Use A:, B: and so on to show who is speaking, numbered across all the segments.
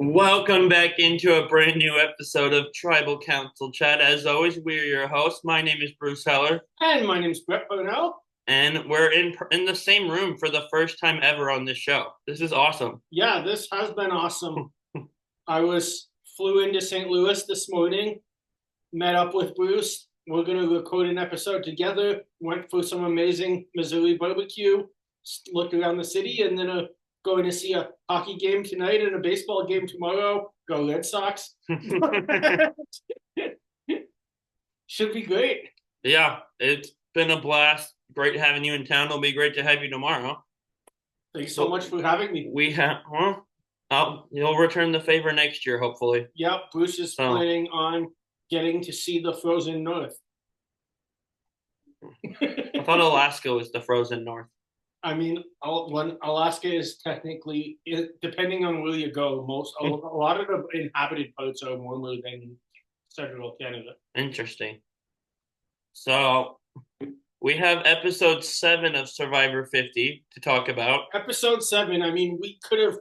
A: Welcome back into a brand new episode of Tribal Council Chat. As always, we're your hosts. My name is Bruce Heller,
B: And my name's Brett Burnell.
A: and we're in the same room for the first time ever on this show. This is awesome.
B: Yeah, this has been awesome. Flew into St. Louis this morning, met up with Bruce. We're gonna record an episode together. Went for some amazing Missouri barbecue, looked around the city, and then going to see a hockey game tonight and a baseball game tomorrow. Go Red Sox! Should be great.
A: Yeah, it's been a blast. Great having you in town. It'll be great to have you tomorrow.
B: Thanks so much for having me.
A: We have, you'll return the favor next year, hopefully.
B: Yep, Bruce is
A: So,
B: planning on getting to see the frozen north.
A: I thought Alaska was the frozen north.
B: I mean, when Alaska is technically, depending on where you go, a lot of the inhabited parts are warmer than central Canada.
A: Interesting. So, we have episode 7 of Survivor 50 to talk about.
B: Episode 7. I mean, we could have,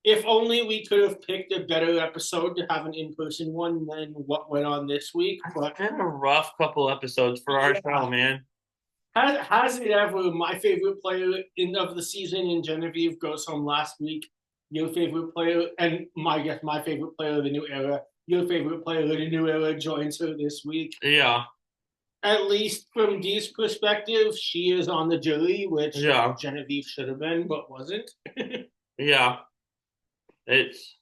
B: if only we could have picked a better episode to have an in-person one than what went on this week. But
A: It's been a rough couple episodes for our show, man.
B: has it ever? My favorite player of the season in Genevieve goes home last week. Your favorite player, and my favorite player of the new era. Your favorite player of the new era joins her this week.
A: Yeah,
B: At least from Dee's perspective, she is on the jury, which
A: yeah,
B: Genevieve should have been, but wasn't.
A: yeah. It's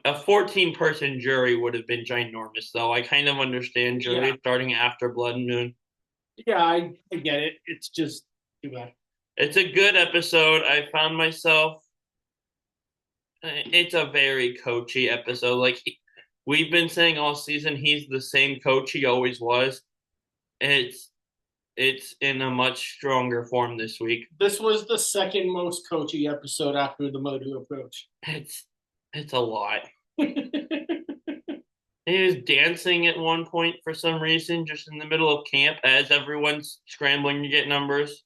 A: a 14-person jury would have been ginormous, though. I kind of understand jury starting after Blood and Moon.
B: Yeah, I get it. It's just too bad.
A: It's a good episode. I found myself. It's a very coachy episode. We've been saying all season, he's the same coach he always was. It's it's in a much stronger form this week.
B: This was the second most coachy episode after the Martyr Approach.
A: It's a lot. He was dancing at one point for some reason, just in the middle of camp as everyone's scrambling to get numbers.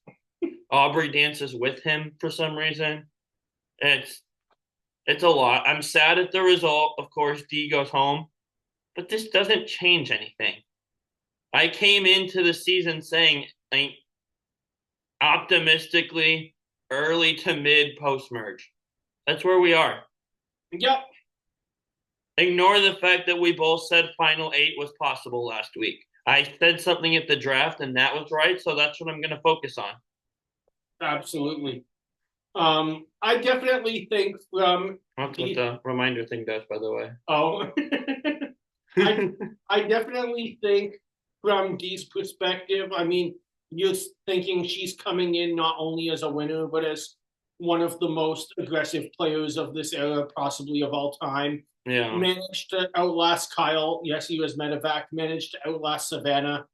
A: Aubrey dances with him for some reason. It's it's a lot. I'm sad at the result. Of course, D goes home, but this doesn't change anything. I came into the season saying, like, optimistically, early to mid post merge. That's where we are.
B: Yep.
A: Ignore the fact that we both said final 8 was possible last week. I said something at the draft, and that was right, so that's what I'm going to focus on.
B: Absolutely. I definitely think
A: That's what the reminder thing does, by the way.
B: Oh, I definitely think from Dee's perspective, I mean, you're thinking she's coming in not only as a winner, but as one of the most aggressive players of this era, possibly of all time.
A: Yeah.
B: Managed to outlast Kyle. Yes, he was medevac. Managed to outlast Savannah.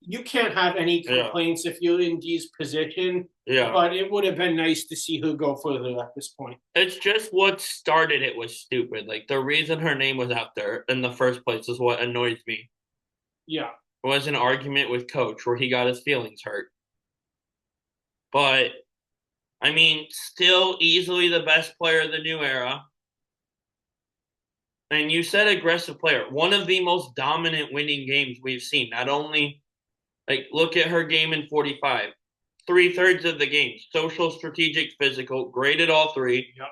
B: You can't have any complaints if you're in Dee's position.
A: Yeah.
B: But it would have been nice to see her go further at this point.
A: It's just what started it was stupid. Like, the reason her name was out there in the first place is what annoys me.
B: Yeah.
A: It was an argument with Coach where he got his feelings hurt. But, I mean, still easily the best player of the new era. And you said aggressive player. One of the most dominant winning games we've seen. Not only, look at her game in 45. 3/3 of the game. Social, strategic, physical. Graded all three.
B: Yep.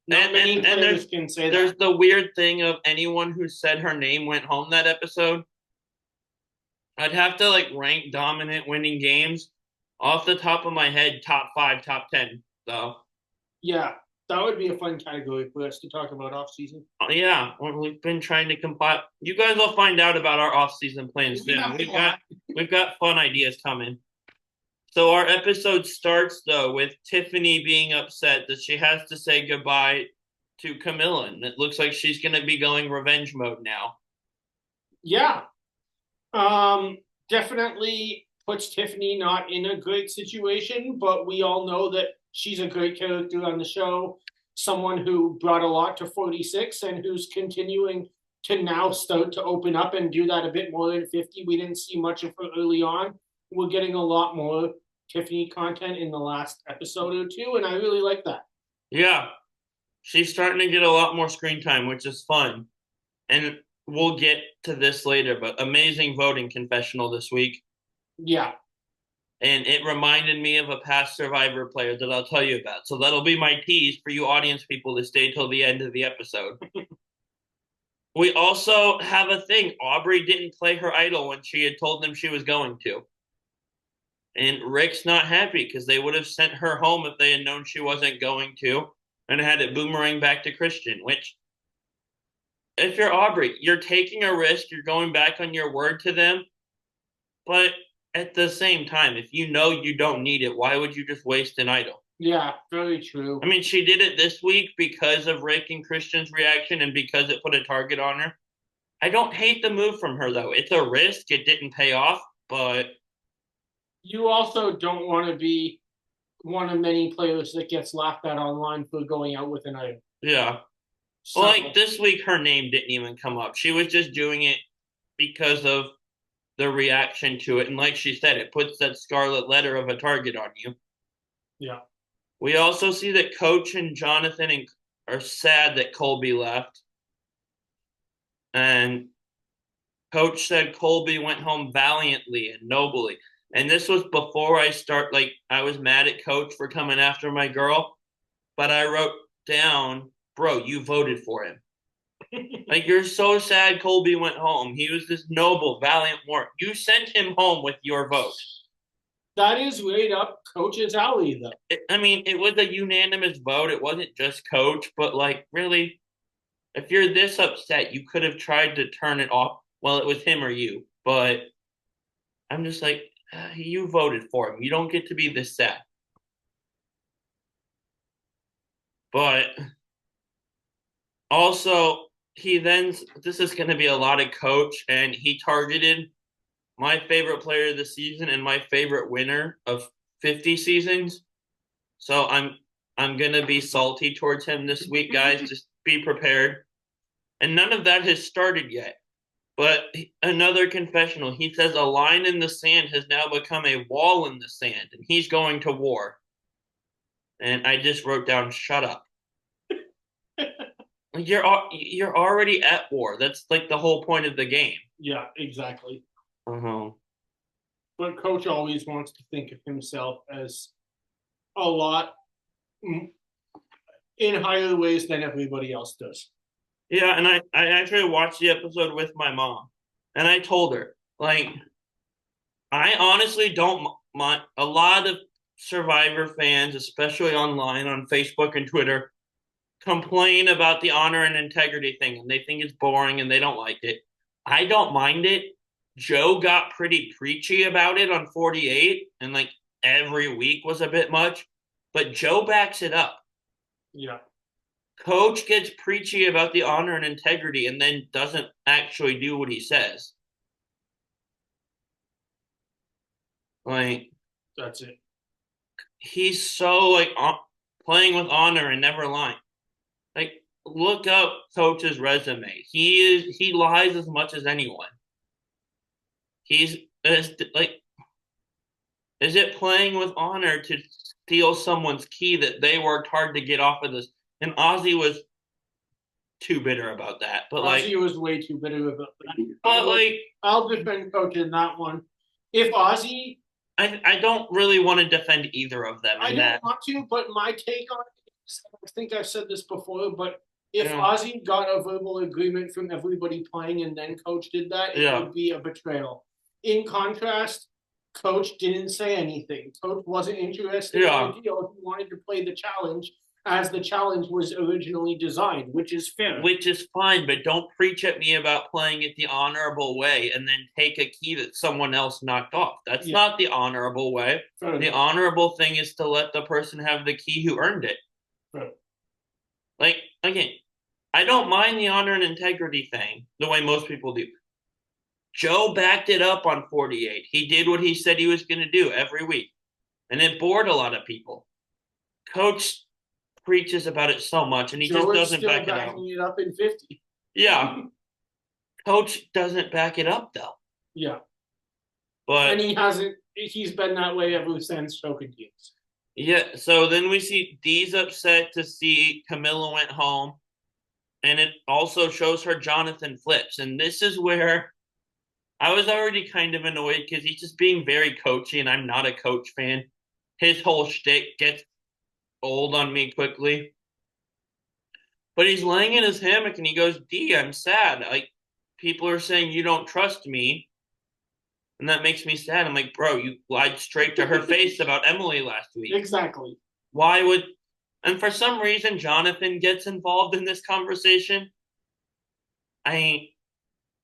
B: Not many players can say that.
A: There's the weird thing of anyone who said her name went home that episode. I'd have to, rank dominant winning games. Off the top of my head, top 5, top 10. So.
B: Yeah. That would be a fun category for us to talk about off season.
A: Yeah, we've been trying to compile. You guys will find out about our off season plans soon. We've got fun ideas coming. So our episode starts though with Tiffany being upset that she has to say goodbye to Camilla, and it looks like she's going to be going revenge mode now.
B: Yeah, definitely puts Tiffany not in a great situation, but we all know that she's a great character on the show, someone who brought a lot to 46 and who's continuing to now start to open up and do that a bit more than 50. We didn't see much of her early on. We're getting a lot more Tiffany content in the last episode or two, and I really like that.
A: Yeah. She's starting to get a lot more screen time, which is fun. And we'll get to this later, but amazing voting confessional this week.
B: Yeah.
A: And it reminded me of a past Survivor player that I'll tell you about. So that'll be my tease for you audience people to stay till the end of the episode. We also have a thing. Aubrey didn't play her idol when she had told them she was going to. And Rick's not happy because they would have sent her home if they had known she wasn't going to and had it boomerang back to Christian, which, if you're Aubrey, you're taking a risk. You're going back on your word to them. But at the same time, if you know you don't need it, why would you just waste an idol?
B: Yeah, very true.
A: I mean, she did it this week because of Rick and Christian's reaction and because it put a target on her. I don't hate the move from her, though. It's a risk. It didn't pay off, but
B: You also don't want to be one of many players that gets laughed at online for going out with an item.
A: yeah.
B: So,
A: Well, like this week, her name didn't even come up. She was just doing it because of the reaction to it. And like she said, it puts that scarlet letter of a target on you.
B: yeah.
A: We also see that Coach and Jonathan are sad that Colby left. And Coach said Colby went home valiantly and nobly. And this was before I was mad at Coach for coming after my girl. But I wrote down, bro, you voted for him. Like, you're so sad Colby went home. He was this noble, valiant warrior. You sent him home with your vote.
B: That is right up Coach's alley, though.
A: It was a unanimous vote. It wasn't just Coach, but, like, really, if you're this upset, you could have tried to turn it off. Well, it was him or you. But I'm just like, you voted for him. You don't get to be this sad. But also, this is going to be a lot of Coach, and he targeted my favorite player of the season and my favorite winner of 50 seasons. So I'm going to be salty towards him this week, guys. Just be prepared. And none of that has started yet. But another confessional, he says a line in the sand has now become a wall in the sand, and he's going to war. And I just wrote down, shut up. You're already at war. That's like the whole point of the game.
B: Yeah, exactly.
A: Uh-huh.
B: But Coach always wants to think of himself as a lot in higher ways than everybody else does.
A: Yeah, and I actually watched the episode with my mom, and I told her, like, I honestly don't mind. A lot of Survivor fans, especially online on Facebook and Twitter, complain about the honor and integrity thing, and they think it's boring and they don't like it. I don't mind it. Joe got pretty preachy about it on 48, and like every week was a bit much, but Joe backs it up.
B: Yeah.
A: Coach gets preachy about the honor and integrity and then doesn't actually do what he says. Like,
B: that's it.
A: He's so like playing with honor and never lying. Like, look up Coach's resume. He lies as much as anyone. Is it playing with honor to steal someone's key that they worked hard to get off of this? And Ozzy was too bitter about that. But
B: Ozzy was way too bitter about that.
A: But
B: I'll defend Coach in that one. If Ozzy,
A: I don't really want to defend either of them.
B: I don't want to, but my take on it is, I think I've said this before, but if Ozzy got a verbal agreement from everybody playing and then Coach did that, it would be a betrayal. In contrast, Coach didn't say anything. Coach wasn't interested in the deal. He wanted to play the challenge as the challenge was originally designed, which is fair.
A: Which is fine, but don't preach at me about playing it the honorable way and then take a key that someone else knocked off. That's not the honorable way. The honorable thing is to let the person have the key who earned it. Like, again, I don't mind the honor and integrity thing the way most people do. Joe backed it up on 48. He did what he said he was going to do every week. And it bored a lot of people. Coach preaches about it so much, and he just doesn't back it up.
B: Backing it up in 50.
A: Yeah. Coach doesn't back it up, though.
B: Yeah.
A: And
B: he hasn't, he's been that way ever since Choking Teams.
A: Yeah, so then we see Dee's upset to see Camilla went home, and it also shows her Jonathan flips. And this is where I was already kind of annoyed because he's just being very coachy, and I'm not a coach fan. His whole shtick gets old on me quickly. But he's laying in his hammock and he goes, D, I'm sad. Like, people are saying you don't trust me, and that makes me sad. I'm like, bro, you lied straight to her face about Emily last week.
B: Exactly.
A: Why would, and for some reason, Jonathan gets involved in this conversation. I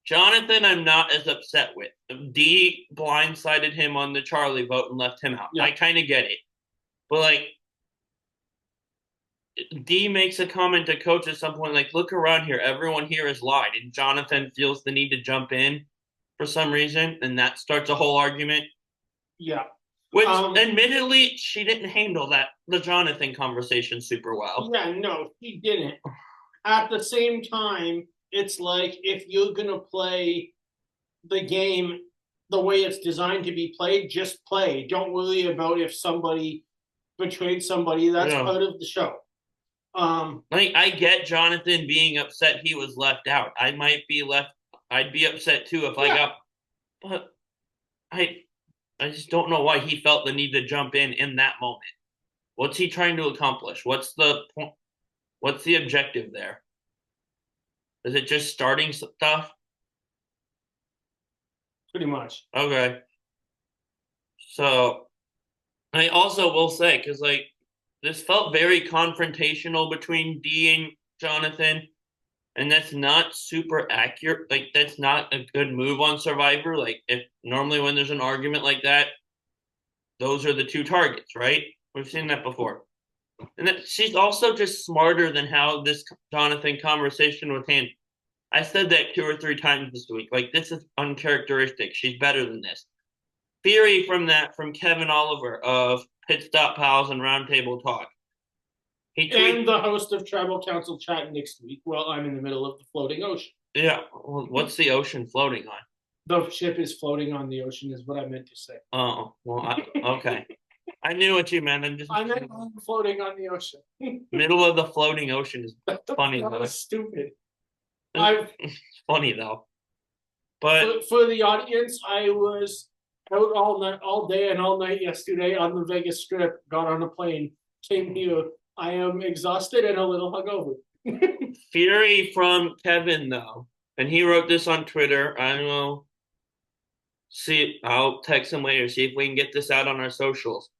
A: Jonathan, I'm not as upset with. D blindsided him on the Charlie vote and left him out.
B: Yeah.
A: I kind of get it. But, like, D makes a comment to coach at some point, like, look around here. Everyone here has lied. And Jonathan feels the need to jump in for some reason. And that starts a whole argument.
B: Yeah.
A: Which, admittedly, she didn't handle the Jonathan conversation super well.
B: Yeah, no, he didn't. At the same time, it's like if you're going to play the game the way it's designed to be played, just play. Don't worry about if somebody betrayed somebody. That's part of the show.
A: Like, I get Jonathan being upset he was left out. I'd be upset too if I got, but I just don't know why he felt the need to jump in that moment. What's he trying to accomplish? What's the point? What's the objective there? Is it just starting stuff?
B: Pretty much.
A: Okay. So I also will say, because, like, this felt very confrontational between D and Jonathan, and that's not super accurate. Like, that's not a good move on Survivor. Like, if normally when there's an argument like that, those are the two targets, right? We've seen that before. And that she's also just smarter than how this Jonathan conversation was handled. I said that 2 or 3 times this week. Like, this is uncharacteristic. She's better than this. Theory from Kevin Oliver of Pit Stop Pals and Roundtable Talk.
B: And the host of Tribal Council Chat next week while I'm in the middle of the floating ocean.
A: Yeah. Well, what's the ocean floating on?
B: The ship is floating on the ocean is what I meant to say.
A: Oh, well, okay. I knew what you meant.
B: I meant floating on the ocean.
A: Middle of the floating ocean is funny.
B: That was stupid.
A: It's funny though. But
B: for the audience, I was out all day and all night yesterday on the Vegas Strip. Got on a plane, came here. I am exhausted and a little hungover.
A: Fury from Kevin though, and he wrote this on Twitter. I don't know. See, I'll text him later. See if we can get this out on our socials.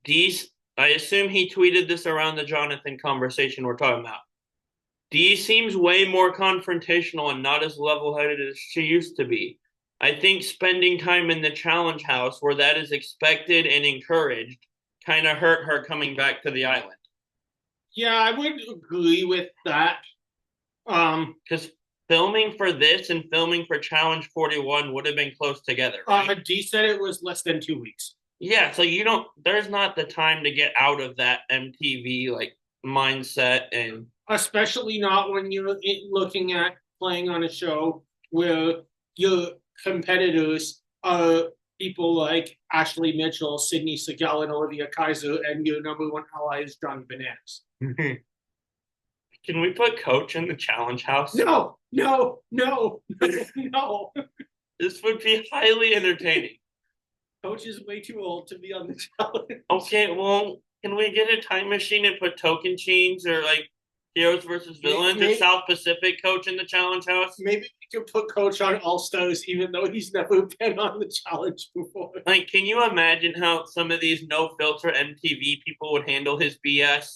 A: I assume he tweeted this around the Jonathan conversation we're talking about. Dee seems way more confrontational and not as level-headed as she used to be. I think spending time in the challenge house where that is expected and encouraged kind of hurt her coming back to the island.
B: Yeah, I would agree with that.
A: Because filming for this and filming for Challenge 41 would have been close together, right?
B: Dee said it was less than 2 weeks.
A: Yeah, so there's not the time to get out of that MTV, like, mindset, and
B: especially not when you're looking at playing on a show where your competitors are people like Ashley Mitchell, Sydney Segal, and Olivia Kaiser, and your number one ally is Johnny Bananas.
A: Can we put Coach in the challenge house?
B: No.
A: This would be highly entertaining.
B: Coach is way too old to be on the challenge.
A: Okay, well, can we get a time machine and put Token Chains or, like, Heroes versus Villains and South Pacific Coach in the challenge house?
B: Maybe we could put Coach on All Stars, even though he's never been on the challenge before.
A: Like, can you imagine how some of these no filter MTV people would handle his BS?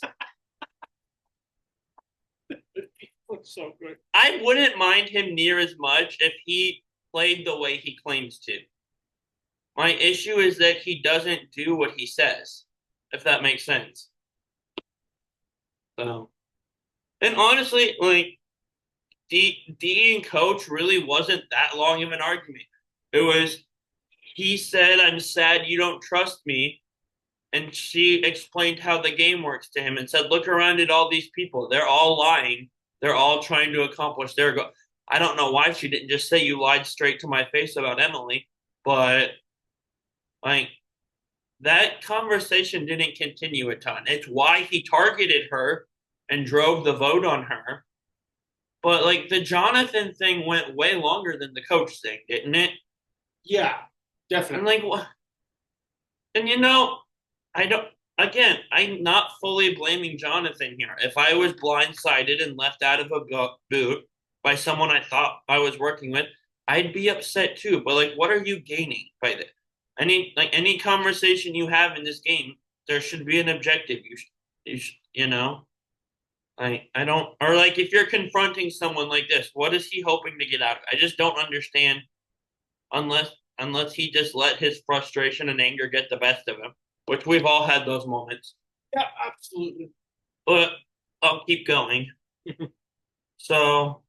B: So good.
A: I wouldn't mind him near as much if he played the way he claims to. My issue is that he doesn't do what he says, if that makes sense. So, and honestly, like, D and Coach really wasn't that long of an argument. It was, he said, I'm sad you don't trust me. And she explained how the game works to him and said, look around at all these people. They're all lying. They're all trying to accomplish their goal. I don't know why she didn't just say you lied straight to my face about Emily, but, like, that conversation didn't continue a ton. It's why he targeted her and drove the vote on her. But like the Jonathan thing went way longer than the coach thing, didn't it?
B: Yeah,
A: And
B: definitely.
A: like what? And I don't. Again, I'm not fully blaming Jonathan here. If I was blindsided and left out of a boot by someone I thought I was working with, I'd be upset too. But like, what are you gaining by this? Any conversation you have in this game, there should be an objective. You know. I don't, or like if you're confronting someone like this, what is he hoping to get out of it? I just don't understand unless he just let his frustration and anger get the best of him, which we've all had those moments.
B: Yeah, absolutely.
A: But I'll keep going. So,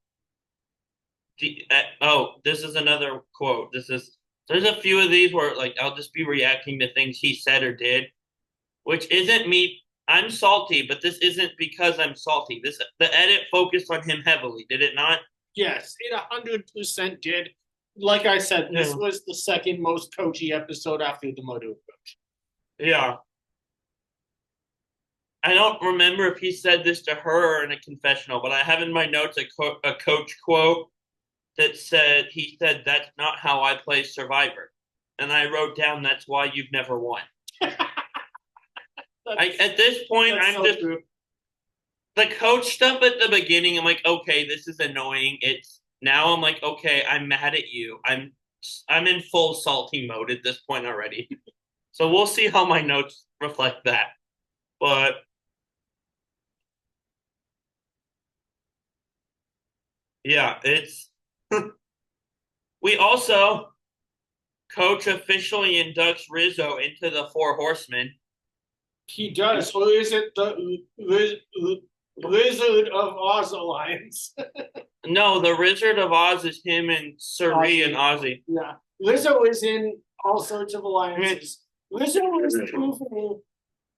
A: this is another quote. There's a few of these where like I'll just be reacting to things he said or did, which isn't me. I'm salty, but this isn't because I'm salty. The edit focused on him heavily, did it not?
B: Yes, it 100% did. Like I said, this
A: Yeah.
B: was the second most coachy episode after the Martyr Approach.
A: Yeah. I don't remember if he said this to her or in a confessional, but I have in my notes a coach quote that he said, "That's not how I play Survivor." And I wrote down, "That's why you've never won." At this point,
B: That's
A: I'm
B: so
A: just
B: true.
A: the coach stuff at the beginning. I'm like, okay, this is annoying. It's now I'm like, okay, I'm mad at you. I'm in full salty mode at this point already. So we'll see how my notes reflect that. But yeah, it's we also coach officially inducts Rizzo into the Four Horsemen.
B: He does. Who is it? The Wizard of Oz Alliance.
A: No, the Wizard of Oz is him and Suri and Ozzy.
B: Yeah. Lizzo is in all sorts of alliances. Lizzo is proving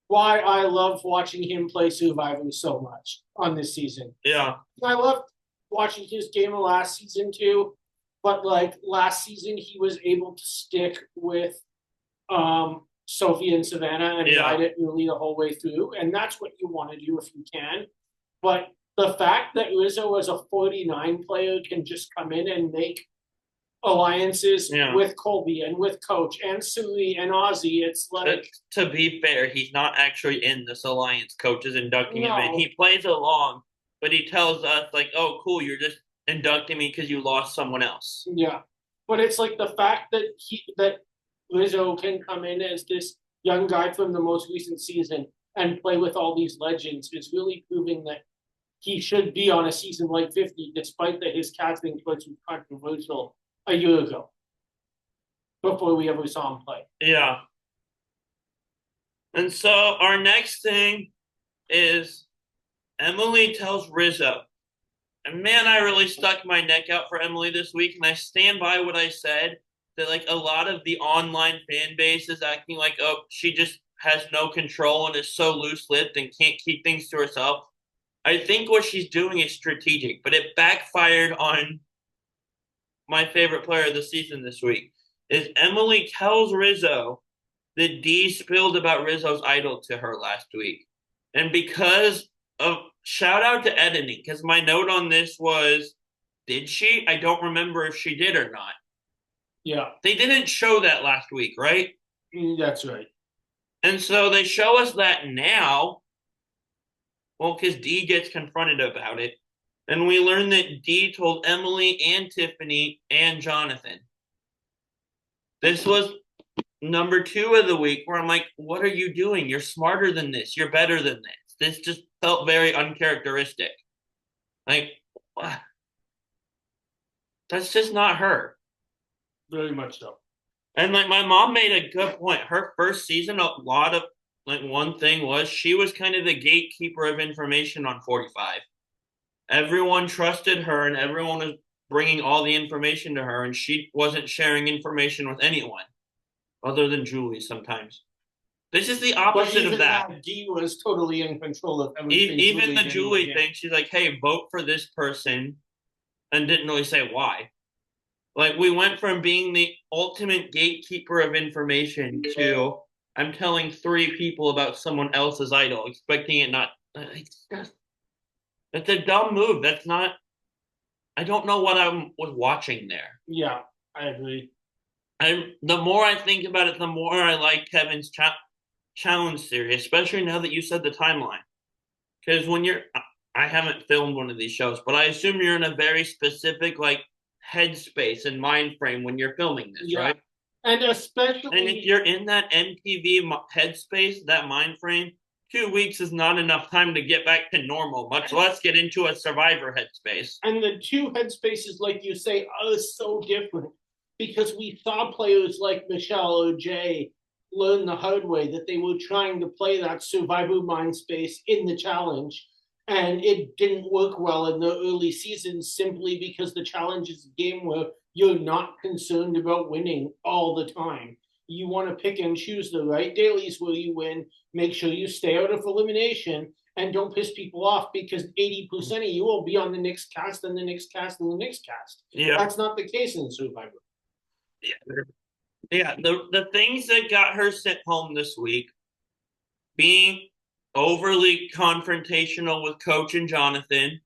B: why I love watching him play Survivor so much on this season.
A: Yeah.
B: I loved watching his game last season too, but like last season he was able to stick with Sophie and Savannah and ride it really the whole way through, and that's what you want to do if you can. But the fact that Rizzo as a 49 player can just come in and make alliances with Colby and with Coach and Sui and Ozzy, it's like
A: to be fair, he's not actually in this alliance. Coach is inducting him in. He plays along, but he tells us like, "Oh, cool, you're just inducting me because you lost someone else."
B: Yeah, but it's like the fact that Rizzo can come in as this young guy from the most recent season and play with all these legends is really proving that he should be on a season like 50, despite that his casting choice was controversial a year ago, before we ever saw him play.
A: Yeah. And so our next thing is Emily tells Rizzo. And man, I really stuck my neck out for Emily this week, and I stand by what I said, that like a lot of the online fan base is acting like, oh, she just has no control and is so loose-lipped and can't keep things to herself. I think what she's doing is strategic, but it backfired on my favorite player of the season this week. Is Emily tells Rizzo that Dee spilled about Rizzo's idol to her last week. And because of shout out to editing, because my note on this was, did she? I don't remember if she did or not.
B: Yeah.
A: They didn't show that last week, right?
B: That's right.
A: And so they show us that now. Well, because Dee gets confronted about it. And we learn that Dee told Emily and Tiffany and Jonathan. This was number 2 of the week where I'm like, what are you doing? You're smarter than this. You're better than this. This just felt very uncharacteristic. Like, that's just not her.
B: Very much so.
A: And like my mom made a good point. Her first season, a lot of like one thing was she was kind of the gatekeeper of information on 45. Everyone trusted her and everyone was bringing all the information to her, and she wasn't sharing information with anyone other than Julie sometimes. This is the opposite of that.
B: Dee was totally in control of everything.
A: Even the Julie thing, she's like, hey, vote for this person, and didn't really say why. Like, we went from being the ultimate gatekeeper of information to I'm telling 3 people about someone else's idol, expecting it not. It's a dumb move. That's not. I don't know what I was watching there.
B: Yeah, I agree.
A: The more I think about it, the more I like Kevin's challenge theory, especially now that you said the timeline. Because when I haven't filmed one of these shows, but I assume you're in a very specific like headspace and mind frame when you're filming this,
B: Yeah.
A: right?
B: And especially,
A: And if you're in that MTV headspace, that mind frame, 2 weeks is not enough time to get back to normal, much less get into a survivor headspace.
B: and the two headspaces, like you say, are so different because we saw players like Michelle or Jay learn the hard way that they were trying to play that survivor mind space in the challenge. And it didn't work well in the early seasons simply because the challenge is a game where you're not concerned about winning all the time. You want to pick and choose the right dailies where you win, make sure you stay out of elimination, and don't piss people off because 80% of you will be on the next cast and the next cast and the next cast.
A: Yeah.
B: That's not the case in Survivor.
A: Yeah. The things that got her sent home this week, being overly confrontational with Coach and Jonathan,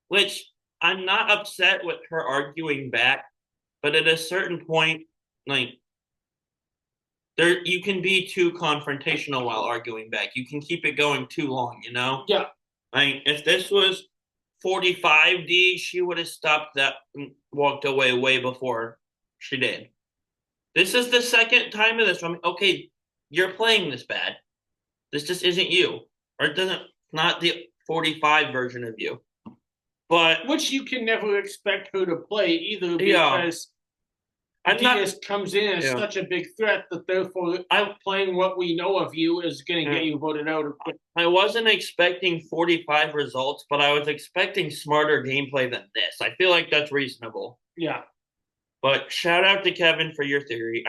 A: which I'm not upset with her arguing back, but at a certain point, like you can be too confrontational while arguing back. You can keep it going too long, you know?
B: Yeah.
A: Like if this was 45D, she would have stopped that and walked away way before she did. This is the second time of this. I'm okay, you're playing this bad. This just isn't you. Or it doesn't not the 45 version of you. But
B: which you can never expect her to play either
A: yeah.
B: because Diaz comes in as such a big threat that therefore playing what we know of you is going to get you voted out.
A: I wasn't expecting 45 results, but I was expecting smarter gameplay than this. I feel like that's reasonable.
B: Yeah.
A: But shout out to Kevin for your theory.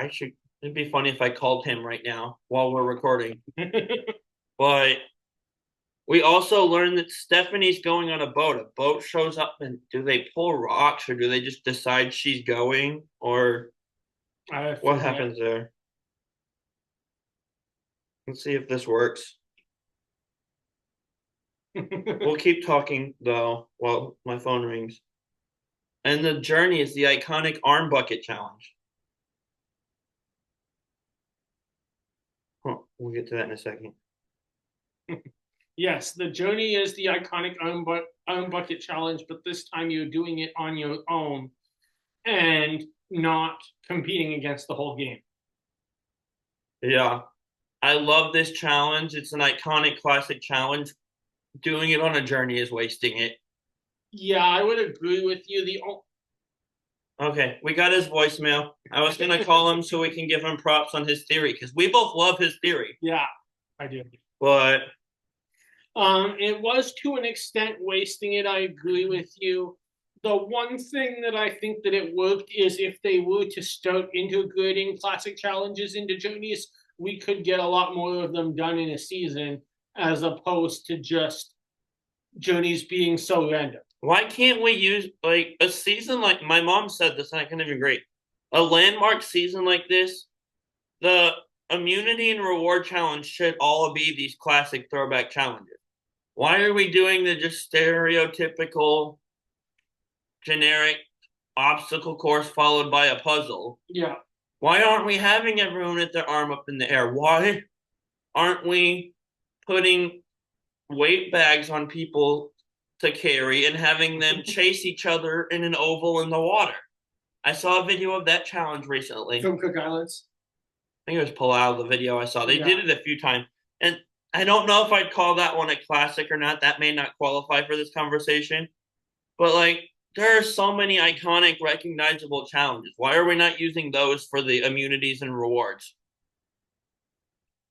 A: It'd be funny if I called him right now while we're recording. But we also learned that Stephanie's going on a boat. A boat shows up, and do they pull rocks or do they just decide she's going? Or what happens there? Let's see if this works. We'll keep talking, though, while my phone rings. And the journey is the iconic arm bucket challenge. Oh, we'll get to that in a second.
B: Yes, the journey is the iconic arm bucket challenge, but this time you're doing it on your own and not competing against the whole game.
A: Yeah. I love this challenge. It's an iconic classic challenge. Doing it on a journey is wasting it.
B: Yeah, I would agree with you.
A: Okay, we got his voicemail. I was going to call him so we can give him props on his theory because we both love his theory.
B: Yeah, I do.
A: But
B: it was to an extent wasting it. I agree with you. The one thing that I think that it worked is if they were to start integrating classic challenges into journeys, we could get a lot more of them done in a season as opposed to just journeys being so random.
A: Why can't we use like a season like my mom said this and I can even agree. A landmark season like this, the immunity and reward challenge should all be these classic throwback challenges. Why are we doing the just stereotypical generic obstacle course followed by a puzzle?
B: Yeah.
A: Why aren't we having everyone with their arm up in the air? Why aren't we putting weight bags on people to carry and having them chase each other in an oval in the water? I saw a video of that challenge recently.
B: From Cook Islands?
A: I think it was Palau, the video I saw. They did it a few times. And I don't know if I'd call that one a classic or not. That may not qualify for this conversation. But, like, there are so many iconic, recognizable challenges. Why are we not using those for the immunities and rewards?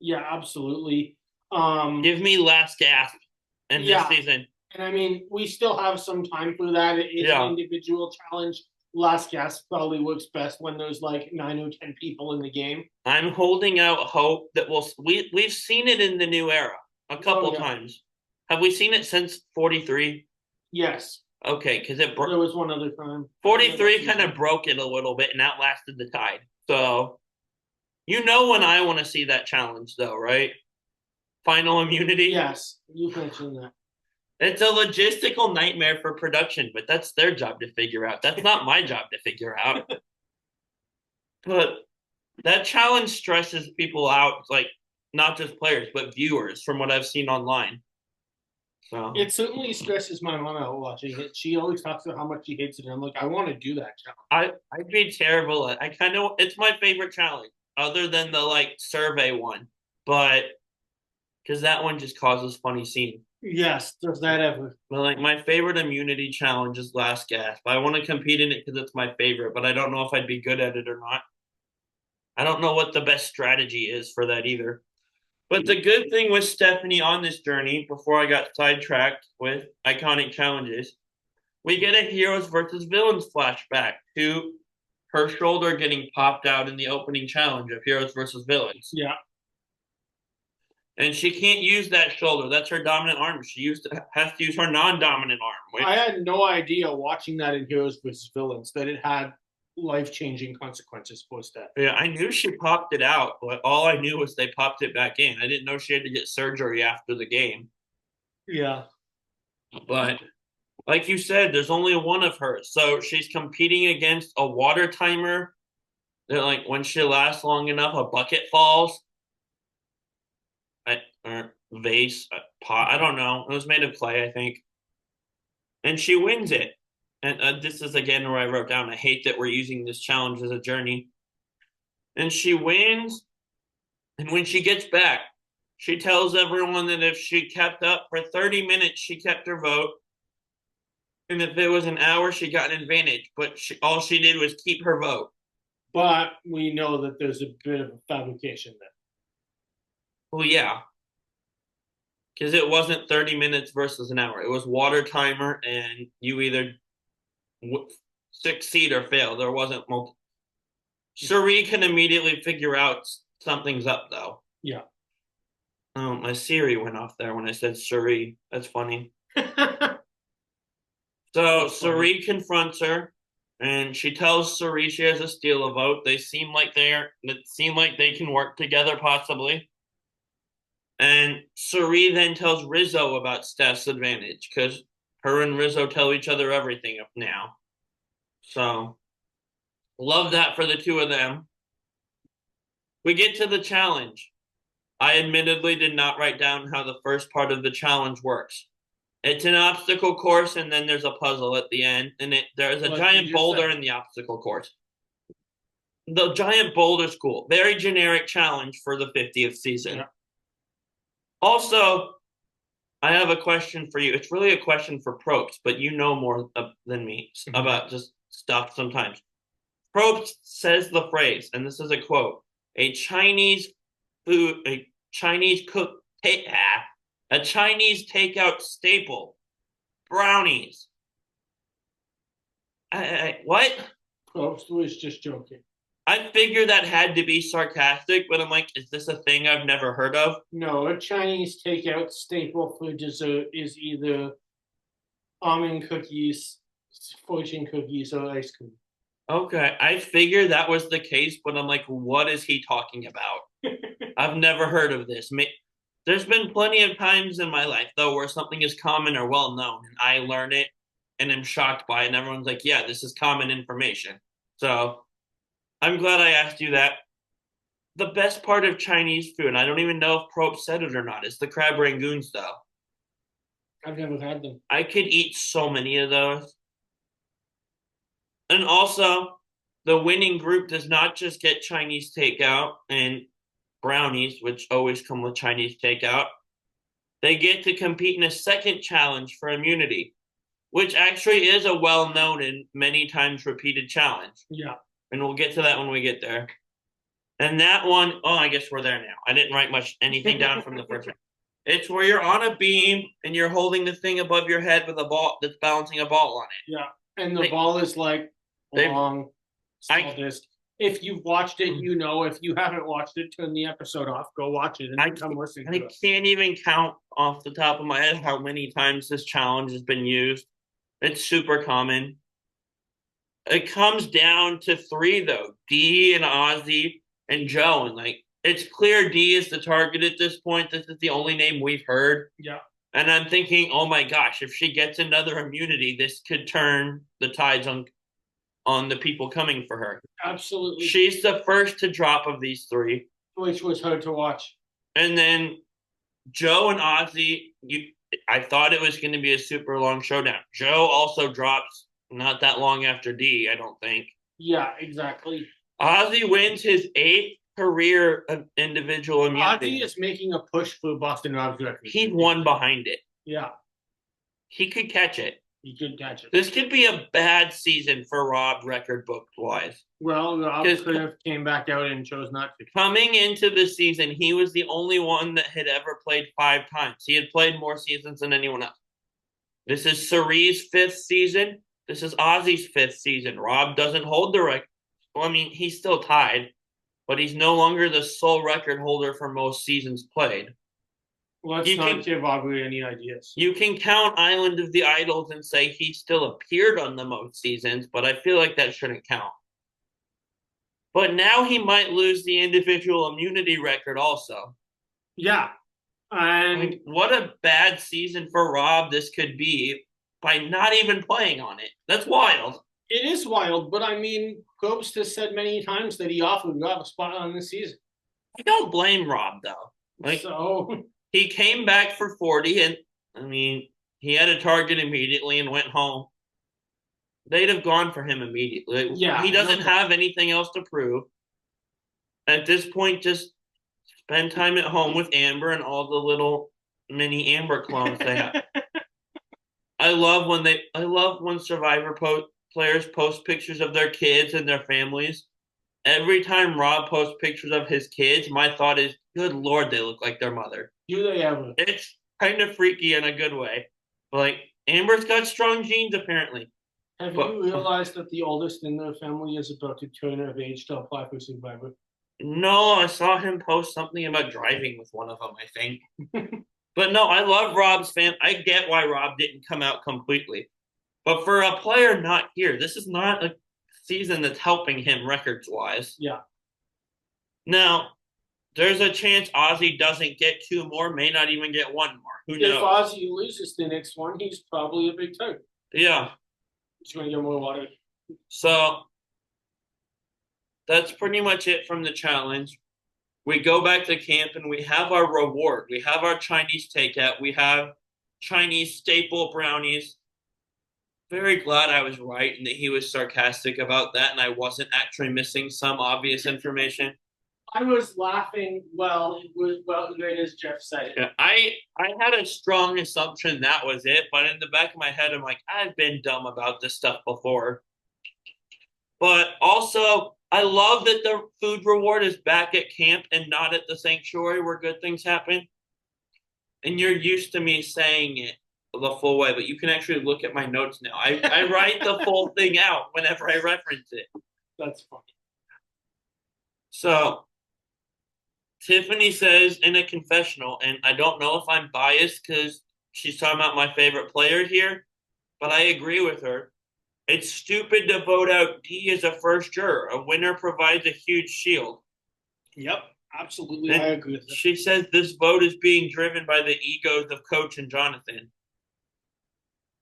B: Yeah, absolutely.
A: Give me Last Gasp in this season.
B: And I mean, we still have some time for that. It is an individual challenge. Last Gasp probably works best when there's like 9 or 10 people in the game.
A: I'm holding out hope that we've seen it in the new era a couple times. Have we seen it since 43?
B: Yes.
A: Okay, because
B: there was one other time.
A: 43 kind of broke it a little bit and outlasted the tide. So You know when I want to see that challenge, though, right? Final immunity.
B: Yes, you mentioned that.
A: It's a logistical nightmare for production, but that's their job to figure out. That's not my job to figure out. But that challenge stresses people out, like not just players, but viewers from what I've seen online. So
B: It certainly stresses my mom out watching it. She always talks about how much she hates it, and I'm like, I want to do that challenge.
A: I'd be terrible at I kind of it's my favorite challenge, other than the like survey one. But because that one just causes funny scenes.
B: Yes, does that ever?
A: But like my favorite immunity challenge is Last Gasp. I want to compete in it because it's my favorite, but I don't know if I'd be good at it or not. I don't know what the best strategy is for that either. But the good thing with Stephanie on this journey, before I got sidetracked with iconic challenges, we get a heroes versus villains flashback to her shoulder getting popped out in the opening challenge of heroes versus villains.
B: Yeah.
A: And she can't use that shoulder. That's her dominant arm. Has to use her non-dominant arm.
B: I had no idea watching that in Heroes vs. Villains that it had life-changing consequences post that.
A: Yeah, I knew she popped it out, but all I knew was they popped it back in. I didn't know she had to get surgery after the game.
B: Yeah.
A: But like you said, there's only one of her. So she's competing against a water timer. That like when she lasts long enough, a bucket falls. Or vase, a pot. I don't know. It was made of clay, I think. And she wins it. And this is again where I wrote down, I hate that we're using this challenge as a journey. And she wins. And when she gets back, she tells everyone that if she kept up for 30 minutes, she kept her vote. And if it was an hour, she got an advantage. But all she did was keep her vote.
B: But we know that there's a bit of a fabrication there.
A: Well, yeah. Because it wasn't 30 minutes versus an hour. It was water timer, and you either succeed or fail. There wasn't multiple. Cherie can immediately figure out something's up, though.
B: Yeah.
A: Oh, my Siri went off there when I said Cherie. That's funny. So Cherie confronts her, and she tells Cherie she has to steal a vote. It seem like they can work together, possibly. And Cherie then tells Rizo about Steph's advantage because her and Rizo tell each other everything up now. So, love that for the two of them. We get to the challenge. I admittedly did not write down how the first part of the challenge works. It's an obstacle course, and then there's a puzzle at the end, and there's a giant boulder in the obstacle course. The giant boulder school, very generic challenge for the 50th season. Yeah. Also, I have a question for you. It's really a question for Probst, but you know more than me about just stuff sometimes. Probst says the phrase, and this is a quote: a Chinese takeout staple, brownies. What?
B: Probst was just joking.
A: I figured that had to be sarcastic, but I'm like, is this a thing I've never heard of?
B: No, a Chinese takeout staple for dessert is either almond cookies, fortune cookies, or ice cream.
A: Okay, I figured that was the case, but I'm like, what is he talking about? I've never heard of this. There's been plenty of times in my life, though, where something is common or well known, and I learn it and am shocked by it, and everyone's like, yeah, this is common information. So I'm glad I asked you that. The best part of Chinese food, and I don't even know if Probst said it or not, is the crab rangoons, though.
B: I've never had them.
A: I could eat so many of those. And also, the winning group does not just get Chinese takeout and brownies, which always come with Chinese takeout. They get to compete in a second challenge for immunity, which actually is a well-known and many times repeated challenge.
B: Yeah.
A: And we'll get to that when we get there. And that one, I guess we're there now. I didn't write anything down from the first one. It's where you're on a beam and you're holding the thing above your head with a ball that's balancing a ball on it.
B: Yeah. And the ball is like long, smallest. If you've watched it, you know. If you haven't watched it, turn the episode off. Go watch it and come listen to it.
A: I can't even count off the top of my head how many times this challenge has been used. It's super common. It comes down to three, though. Dee and Ozzy and Joe, and like it's clear D is the target at this point. This is the only name we've heard.
B: Yeah.
A: And I'm thinking, oh my gosh, if she gets another immunity, this could turn the tides on the people coming for her.
B: Absolutely.
A: She's the first to drop of these three.
B: Which was hard to watch.
A: And then Joe and Ozzy, I thought it was going to be a super long showdown. Joe also drops not that long after D, I don't think.
B: Yeah, exactly.
A: Ozzy wins his 8th career individual immunity.
B: Ozzy is making a push for Boston Rob's record.
A: He won behind it.
B: Yeah.
A: He could catch it.
B: He could catch it.
A: This could be a bad season for Rob record book wise.
B: Well, Rob could have came back out and chose not to.
A: Coming into the season, he was the only one that had ever played 5 times. He had played more seasons than anyone else. This is Cerie's 5th season. This is Ozzy's 5th season. Rob doesn't hold the record. Well, I mean, he's still tied, but he's no longer the sole record holder for most seasons played.
B: Let's not give Aubrey any ideas.
A: You can count Island of the Idols and say he still appeared on the most seasons, but I feel like that shouldn't count. But now he might lose the individual immunity record also.
B: Yeah. And
A: like, what a bad season for Rob this could be by not even playing on it. That's wild.
B: It is wild, but I mean, Probst has said many times that he offered Rob a spot on this season.
A: I don't blame Rob, though. Like, so he came back for 40, and I mean, he had a target immediately and went home. They'd have gone for him immediately.
B: Yeah,
A: he doesn't have anything else to prove. At this point, just spend time at home with Amber and all the little mini Amber clones they have. I love when Survivor players post pictures of their kids and their families. Every time Rob posts pictures of his kids, my thought is, good Lord, they look like their mother.
B: Do they ever?
A: It's kind of freaky in a good way. Like, Amber's got strong genes, apparently.
B: Have you realized that the oldest in their family is about to turn of age to apply for Survivor?
A: No, I saw him post something about driving with one of them, I think. But no, I love Rob's fan. I get why Rob didn't come out completely. But for a player not here, this is not a season that's helping him records-wise.
B: Yeah.
A: Now, there's a chance Ozzy doesn't get 2 more, may not even get 1 more. Who knows?
B: If Ozzy loses the next one, he's probably a big target.
A: Yeah.
B: He's going to get more water.
A: So, that's pretty much it from the challenge. We go back to camp and we have our reward. We have our Chinese takeout. We have Chinese staple brownies. Very glad I was right and that he was sarcastic about that and I wasn't actually missing some obvious information.
B: I was laughing great as Jeff said it.
A: Yeah, I had a strong assumption that was it, but in the back of my head, I'm like, I've been dumb about this stuff before. But also, I love that the food reward is back at camp and not at the sanctuary where good things happen. And you're used to me saying it the full way, but you can actually look at my notes now. I write the full thing out whenever I reference it.
B: That's funny.
A: So, Tiffany says in a confessional, and I don't know if I'm biased because she's talking about my favorite player here, but I agree with her. It's stupid to vote out D as a first juror. A winner provides a huge shield.
B: Yep, absolutely.
A: And
B: I agree with that.
A: She says this vote is being driven by the egos of Coach and Jonathan.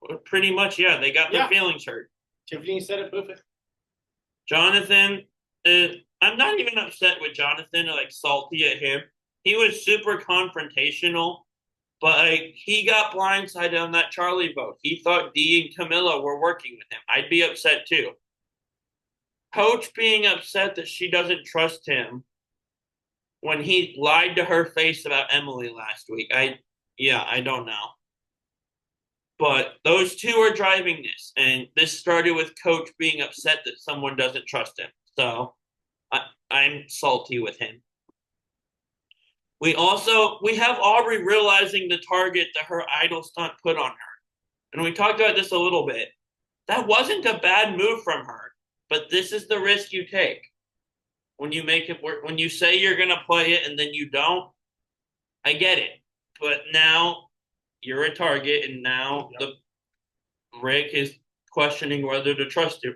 A: Well, pretty much, yeah. They got their feelings hurt.
B: Tiffany said it perfect.
A: Jonathan, I'm not even upset with Jonathan or like salty at him. He was super confrontational. But he got blindsided on that Charlie vote. He thought Dee and Camilla were working with him. I'd be upset too. Coach being upset that she doesn't trust him when he lied to her face about Emily last week. I don't know. But those two are driving this. And this started with Coach being upset that someone doesn't trust him. So I'm salty with him. We have Aubrey realizing the target that her idol stunt put on her. And we talked about this a little bit. That wasn't a bad move from her, but this is the risk you take. When you make it work, when you say you're going to play it and then you don't, I get it. But now you're a target and now Rick is questioning whether to trust you.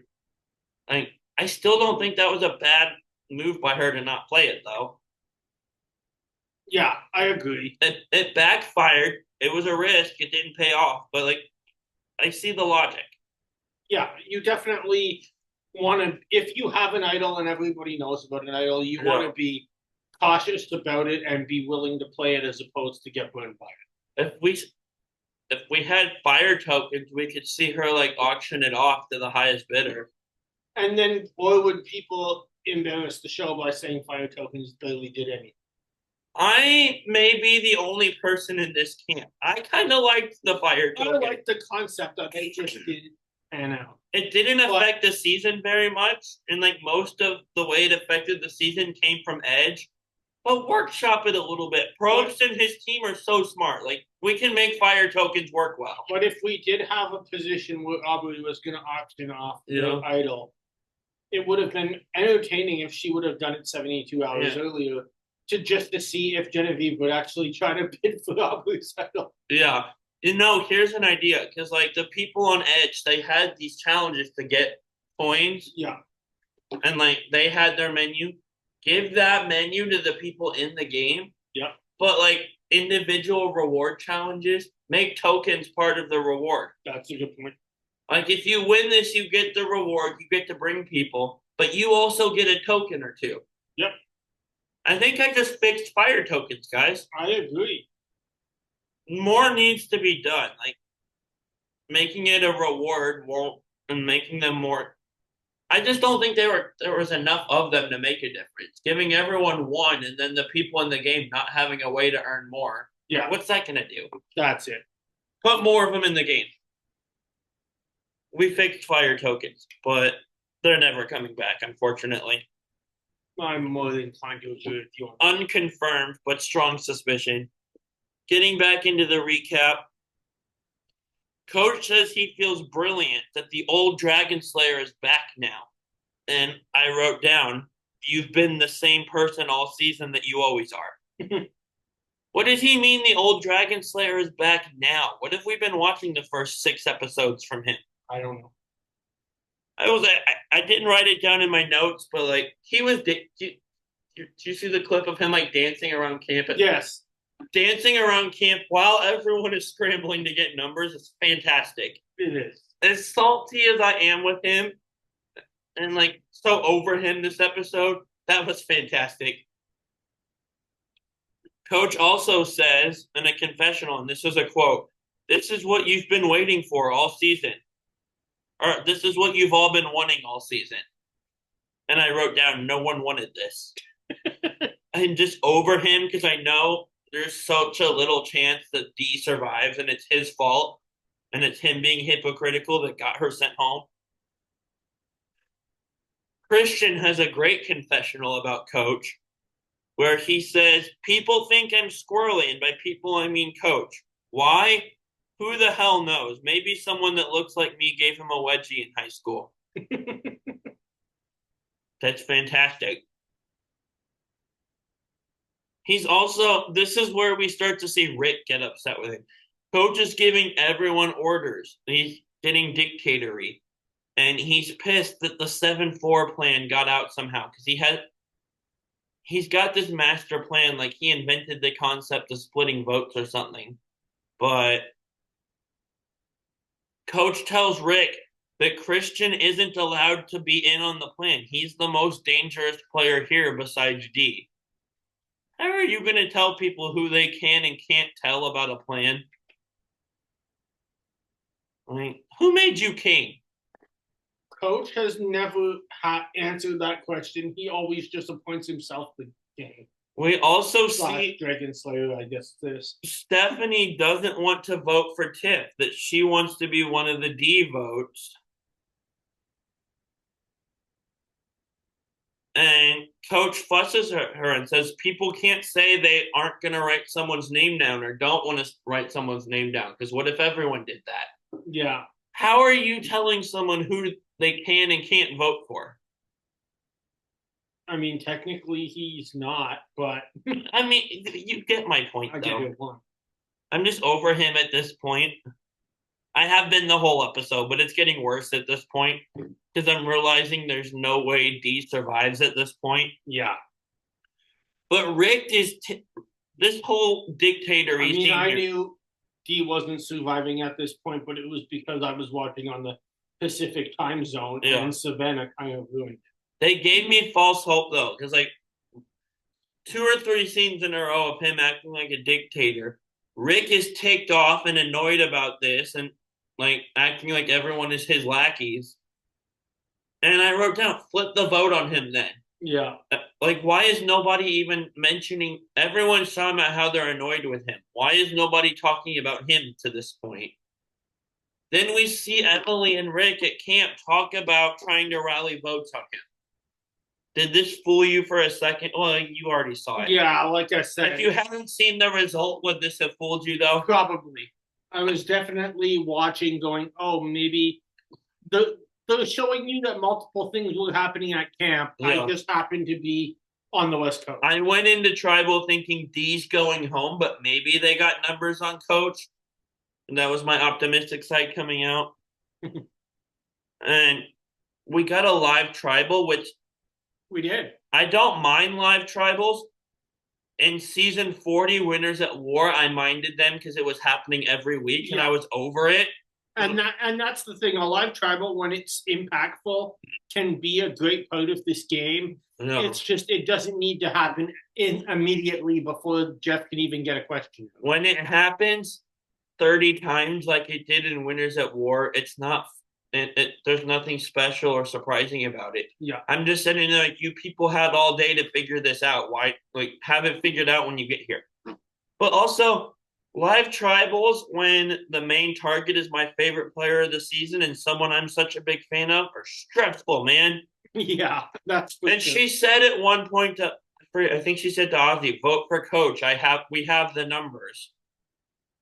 A: I still don't think that was a bad move by her to not play it though.
B: Yeah, I agree.
A: It backfired. It was a risk. It didn't pay off. But like I see the logic.
B: Yeah, you definitely want to, if you have an idol and everybody knows about an idol, you want
A: Yeah.
B: to be cautious about it and be willing to play it as opposed to get burned by it.
A: If we had fire tokens, we could see her like auction it off to the highest bidder.
B: And then, or would people embarrass the show by saying fire tokens barely did anything?
A: I may be the only person in this camp. I kind of liked the fire
B: I
A: token.
B: like the concept of it, just didn't pan out.
A: It didn't affect the season very much, and like most of the way it affected the season came from Edge. But workshop it a little bit. Probst and his team are so smart. Like we can make fire tokens work well.
B: But if we did have a position where Aubrey was going to auction off the idol, it would have been entertaining if she would have done it 72 hours earlier to see if Genevieve would actually try to bid for Aubrey's idol.
A: Yeah. Here's an idea. Because, like, the people on Edge, they had these challenges to get coins.
B: Yeah.
A: And, like, they had their menu. Give that menu to the people in the game.
B: Yeah.
A: But, like, individual reward challenges, make tokens part of the reward.
B: That's a good point.
A: Like, if you win this, you get the reward. You get to bring people. But you also get a token or two.
B: Yep.
A: I think I just fixed fire tokens, guys.
B: I agree.
A: More needs to be done. Like, making it a reward won't, and making them more. I just don't think there was enough of them to make a difference. Giving everyone one, and then the people in the game not having a way to earn more.
B: Yeah.
A: What's that going to do?
B: That's it.
A: Put more of them in the game. We fixed fire tokens, but they're never coming back, unfortunately.
B: I'm more than inclined to agree with you.
A: Unconfirmed, but strong suspicion. Getting back into the recap, Coach says he feels brilliant that the old Dragon Slayer is back now. And I wrote down, you've been the same person all season that you always are. What does he mean the old Dragon Slayer is back now? What have we been watching the first 6 episodes from him?
B: I don't know.
A: I didn't write it down in my notes, but like he was. Do you see the clip of him like dancing around camp?
B: Yes.
A: Dancing around camp while everyone is scrambling to get numbers is fantastic.
B: It is.
A: As salty as I am with him, and like so over him this episode, that was fantastic. Coach also says in a confessional, and this is a quote, "This is what you've been waiting for all season. Or this is what you've all been wanting all season." And I wrote down, no one wanted this. I'm just over him because I know there's such a little chance that Dee survives and it's his fault. And it's him being hypocritical that got her sent home. Christian has a great confessional about Coach where he says, people think I'm squirrely, and by people I mean Coach. Why? Who the hell knows? Maybe someone that looks like me gave him a wedgie in high school. That's fantastic. He's also, this is where we start to see Rick get upset with him. Coach is giving everyone orders. He's getting dictatory. And he's pissed that the 7-4 plan got out somehow because he's got this master plan, like he invented the concept of splitting votes or something. But Coach tells Rick that Christian isn't allowed to be in on the plan. He's the most dangerous player here besides D. How are you going to tell people who they can and can't tell about a plan? Like, who made you king?
B: Coach has never answered that question. He always just appoints himself the king.
A: We also see
B: Dragon Slayer, I guess this.
A: Stephanie doesn't want to vote for Tiff, that she wants to be one of the D votes. And Coach fusses her and says people can't say they aren't going to write someone's name down or don't want to write someone's name down. Because what if everyone did that?
B: Yeah.
A: How are you telling someone who they can and can't vote for?
B: I mean, technically he's not, but
A: I mean, you get my point, though.
B: I get your point.
A: I'm just over him at this point. I have been the whole episode, but it's getting worse at this point because I'm realizing there's no way D survives at this point.
B: Yeah.
A: But Rick is this whole dictator.
B: I knew D wasn't surviving at this point, but it was because I was watching on the Pacific time zone, and Savannah kind of ruined it.
A: They gave me false hope though, because like 2 or 3 scenes in a row of him acting like a dictator. Rick is ticked off and annoyed about this and like acting like everyone is his lackeys. And I wrote down, flip the vote on him then.
B: Yeah.
A: Like, why is nobody even mentioning? Everyone's talking about how they're annoyed with him. Why is nobody talking about him to this point? Then we see Emily and Rick at camp talk about trying to rally votes on him. Did this fool you for a second? Well, you already saw it.
B: Yeah, like I said.
A: If you haven't seen the result, would this have fooled you, though?
B: Probably. I was definitely watching going, oh, maybe they're showing you that multiple things were happening at camp. Yeah. I just happened to be on the West Coast.
A: I went into Tribal thinking D's going home, but maybe they got numbers on Coach. And that was my optimistic side coming out. And we got a live Tribal, which...
B: We did.
A: I don't mind live Tribals. In season 40, Winners at War, I minded them because it was happening every week, and I was over it.
B: And that's the thing. A live Tribal, when it's impactful, can be a great part of this game. No. It's just it doesn't need to happen immediately before Jeff can even get a question.
A: When it happens 30 times like it did in Winners at War, it's not. There's nothing special or surprising about it.
B: Yeah,
A: I'm just saying, like, you people had all day to figure this out. Why, like, have it figured out when you get here? But also, live Tribals, when the main target is my favorite player of the season and someone I'm such a big fan of, are stressful, man.
B: Yeah, that's.
A: And she said at one point to, I think she said to Ozzy, "Vote for Coach. We have the numbers,"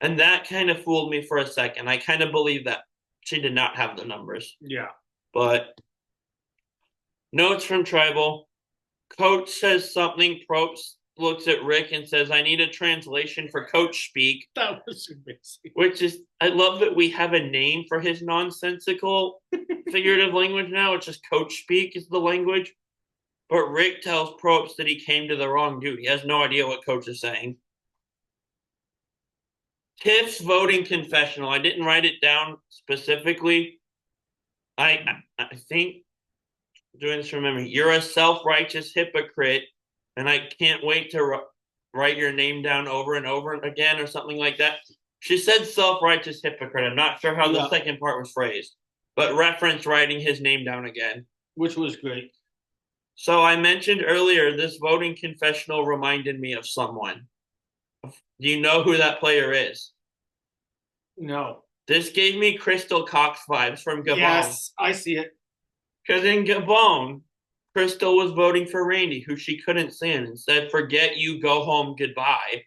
A: and that kind of fooled me for a second. I kind of believe that. She did not have the numbers.
B: Yeah.
A: But notes from Tribal. Coach says something. Probst looks at Rick and says, I need a translation for Coach speak.
B: That was amazing.
A: Which is, I love that we have a name for his nonsensical figurative language now. It's just Coach speak is the language. But Rick tells Probst that he came to the wrong dude. He has no idea what Coach is saying. Tiff's voting confessional. I didn't write it down specifically. I think, doing this from memory, you're a self-righteous hypocrite, and I can't wait to write your name down over and over again or something like that. She said self-righteous hypocrite. I'm not sure how the second part was phrased, but reference writing his name down again.
B: Which was great.
A: So I mentioned earlier, this voting confessional reminded me of someone. Do you know who that player is?
B: No.
A: This gave me Crystal Cox vibes from Gabon.
B: Yes, I see it.
A: Because in Gabon, Crystal was voting for Randy, who she couldn't stand, and said, forget you, go home, goodbye.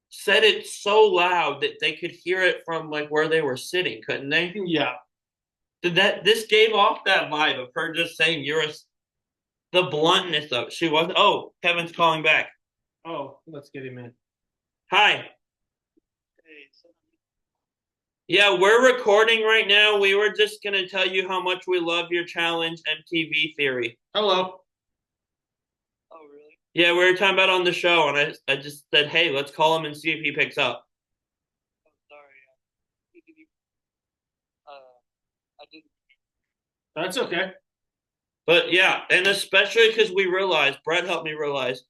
A: Said it so loud that they could hear it from like where they were sitting, couldn't they?
B: Yeah.
A: This gave off that vibe of her just saying the bluntness of it. She wasn't. Oh, Kevin's calling back.
B: Oh, let's get him in.
A: Hi. Yeah, we're recording right now. We were just going to tell you how much we love your challenge, MTV Theory.
B: Hello.
C: Oh, really?
A: Yeah, we were talking about on the show, and I just said, hey, let's call him and see if he picks up.
C: Oh, sorry. I didn't.
B: That's okay.
A: But yeah, and especially because we realized, Brett helped me realize,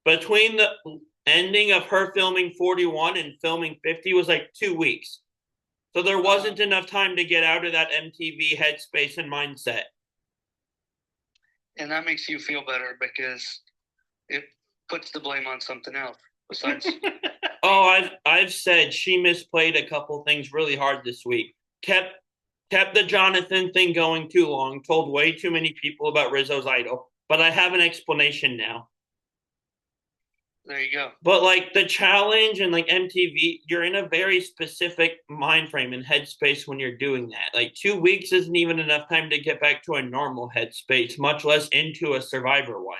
A: between the ending of her filming 41 and filming 50 was like 2 weeks. So there wasn't enough time to get out of that MTV headspace and mindset.
C: And that makes you feel better because it puts the blame on something else besides.
A: Oh, I've said she misplayed a couple things really hard this week. Kept the Jonathan thing going too long, told way too many people about Rizzo's idol. But I have an explanation now.
C: There you go.
A: But like the challenge and like MTV, you're in a very specific mind frame and headspace when you're doing that. Like 2 weeks isn't even enough time to get back to a normal headspace, much less into a Survivor one.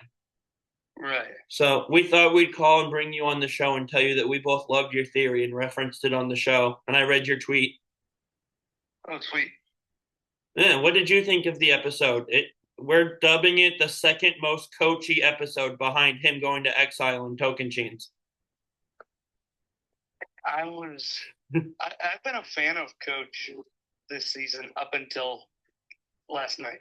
C: Right.
A: So we thought we'd call and bring you on the show and tell you that we both loved your theory and referenced it on the show. And I read your tweet.
C: Oh, sweet.
A: Yeah, what did you think of the episode? We're dubbing it the second most coachy episode behind him going to exile and Token Chains.
C: I've been a fan of Coach this season up until last night.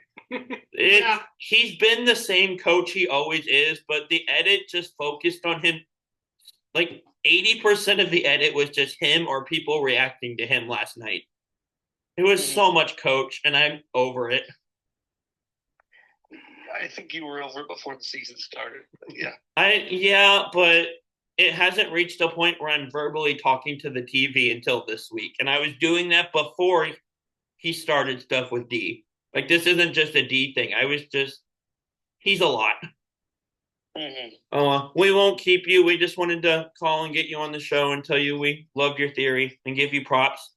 A: He's been the same coach he always is, but the edit just focused on him. Like 80% of the edit was just him or people reacting to him last night. It was so much coach, and I'm over it.
C: I think you were over it before the season started. Yeah.
A: But it hasn't reached a point where I'm verbally talking to the TV until this week. And I was doing that before he started stuff with D. Like, this isn't just a D thing. He's a lot. Mm-hmm. We won't keep you. We just wanted to call and get you on the show and tell you we love your theory and give you props.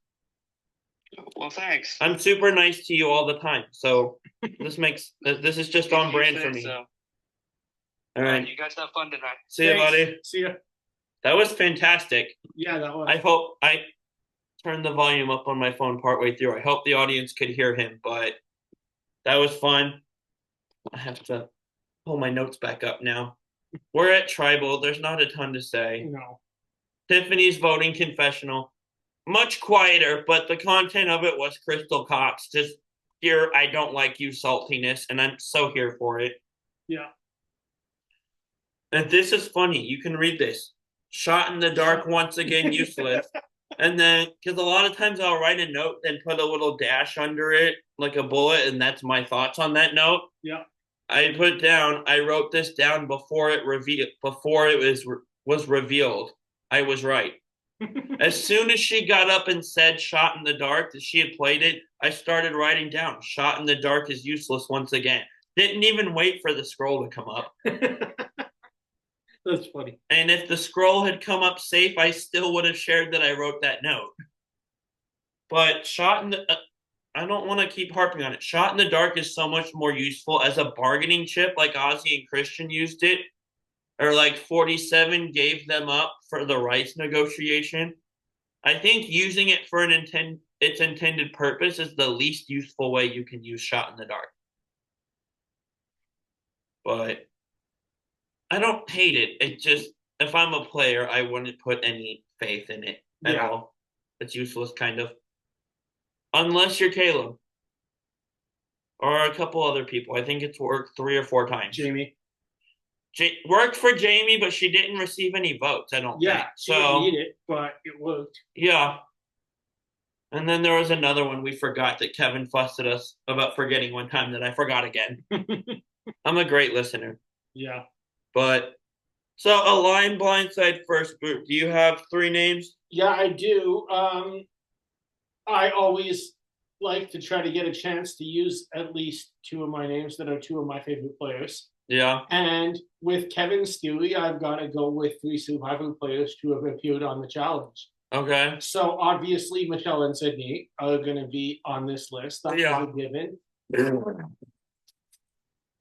C: Well, thanks.
A: I'm super nice to you all the time. So this is just on brand for me.
C: So.
A: All right.
C: You guys have fun tonight.
A: See you, buddy.
B: See ya.
A: That was fantastic.
B: Yeah, that was.
A: I hope I turned the volume up on my phone partway through. I hope the audience could hear him, but that was fun. I have to pull my notes back up now. We're at Tribal. There's not a ton to say.
B: No.
A: Tiffany's voting confessional. Much quieter, but the content of it was Crystal Cox. Just pure, I don't like you saltiness, and I'm so here for it.
B: Yeah.
A: And this is funny. You can read this. Shot in the dark, once again, useless. And then, because a lot of times I'll write a note, then put a little dash under it, like a bullet, and that's my thoughts on that note.
B: Yeah.
A: I wrote this down before it was revealed. I was right. As soon as she got up and said shot in the dark, that she had played it, I started writing down shot in the dark is useless once again. Didn't even wait for the scroll to come up.
B: That's funny.
A: And if the scroll had come up safe, I still would have shared that I wrote that note. But I don't want to keep harping on it. Shot in the dark is so much more useful as a bargaining chip, like Ozzy and Christian used it, or like 47 gave them up for the rights negotiation. I think using it for its intended purpose is the least useful way you can use shot in the dark. But I don't hate it. It just, if I'm a player, I wouldn't put any faith in it at all. It's useless, kind of. Unless you're Caleb. Or a couple other people. I think it's worked 3 or 4 times.
B: Jamie.
A: Worked for Jamie, but she didn't receive any votes, I don't think.
B: Yeah, she didn't need it, but it worked.
A: Yeah. And then there was another one we forgot that Kevin fussed at us about forgetting one time that I forgot again. I'm a great listener.
B: Yeah.
A: But, so a line blindside first boot. Do you have 3 names?
B: Yeah, I do. I always like to try to get a chance to use at least 2 of my names that are 2 of my favorite players.
A: Yeah.
B: And with Kevin Stewie, I've got to go with 3 survivor players who have appeared on the challenge.
A: Okay.
B: So obviously Michelle and Sydney are going to be on this list. That's a given.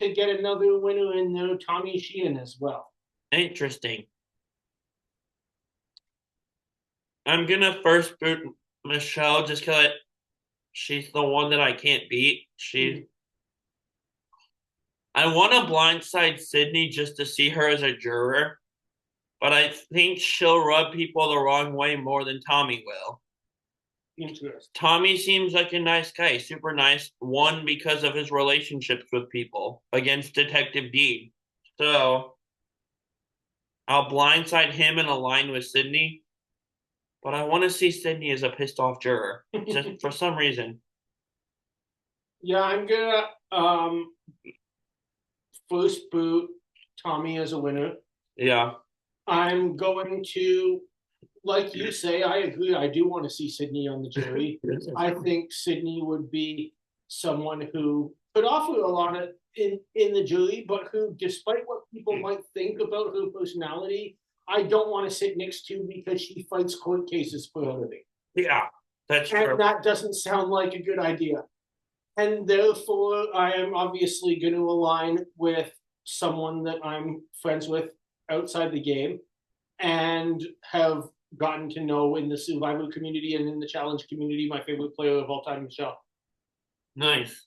B: To get another winner in there, Tommy Sheehan as well.
A: Interesting. I'm going to first boot Michelle just because she's the one that I can't beat. I want to blindside Sydney just to see her as a juror, but I think she'll rub people the wrong way more than Tommy will.
B: Interesting.
A: Tommy seems like a nice guy, super nice. One, because of his relationships with people against Detective Dean. So I'll blindside him and align with Sydney, but I want to see Sydney as a pissed off juror just for some reason.
B: Yeah, I'm gonna first boot Tommy as a winner.
A: Yeah.
B: I'm going to, like you say, I agree. I do want to see Sydney on the jury. I think Sydney would be someone who could offer a lot of in the jury, but who, despite what people might think about her personality, I don't want to sit next to because she fights court cases for a living.
A: Yeah, that's true.
B: And that doesn't sound like a good idea. And therefore, I am obviously going to align with someone that I'm friends with outside the game and have gotten to know in the Survivor community and in the challenge community. My favorite player of all time, Michelle.
A: Nice.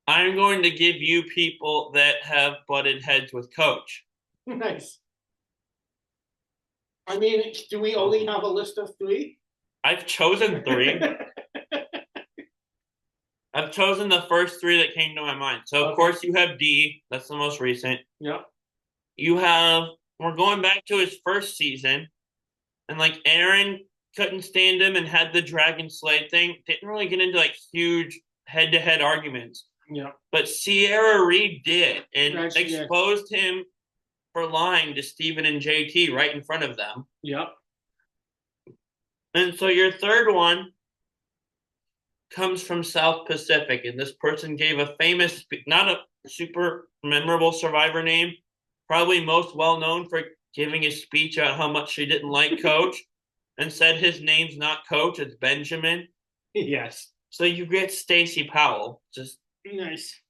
A: I'm going to give you people that have butted heads with Coach.
B: Nice. I mean, do we only have a list of 3?
A: I've chosen 3. I've chosen the first 3 that came to my mind. So, of course, you have D. That's the most recent.
B: Yeah.
A: You have, we're going back to his first season. And, like, Aaron couldn't stand him and had the Dragon Slay thing. Didn't really get into, like, huge head-to-head arguments.
B: Yeah.
A: But Sierra Reed did and
B: Yes,
A: exposed him for lying to Steven and JT right in front of them.
B: Yep.
A: And so your third one comes from South Pacific, and this person gave a famous, not a super memorable Survivor name, probably most well known for giving a speech about how much she didn't like Coach, and said his name's not Coach, it's Benjamin.
B: Yes.
A: So you get Stacey Powell. Just
B: nice.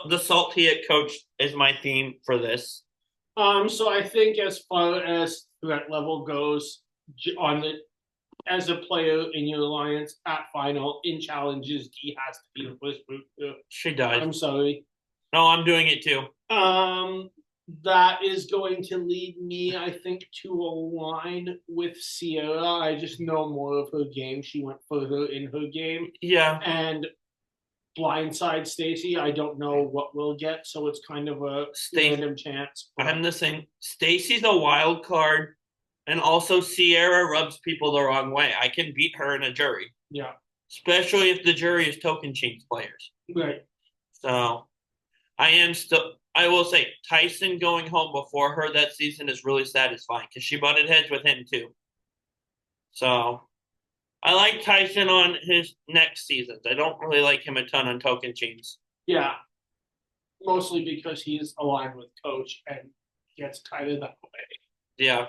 A: The salty at Coach is my theme for this.
B: So I think as far as threat level goes, as a player in your alliance at final in challenges, D has to be the first group.
A: She does.
B: I'm sorry.
A: No, I'm doing it too.
B: That is going to lead me, I think, to align with Sierra. I just know more of her game. She went further in her game.
A: Yeah.
B: And blindside Stacey, I don't know what we'll get, so it's kind of a random chance.
A: I'm the same. Stacey's a wild card, and also Sierra rubs people the wrong way. I can beat her in a jury.
B: Yeah.
A: Especially if the jury is token chains players.
B: Right.
A: So I will say Tyson going home before her that season is really satisfying because she butted heads with him too. So I like Tyson on his next seasons. I don't really like him a ton on token chains.
B: Yeah. Mostly because he's aligned with Coach and gets kind of that way.
A: Yeah.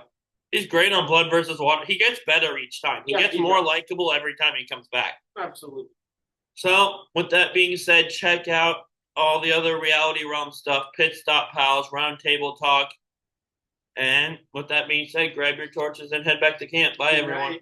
A: He's great on Blood versus Water. He gets better each time. He gets more likable every time he comes back.
B: Absolutely.
A: So, with that being said, check out all the other Reality Realm stuff, Pit Stop Pals, Roundtable Talk. And with that being said, grab your torches and head back to camp. Bye, everyone.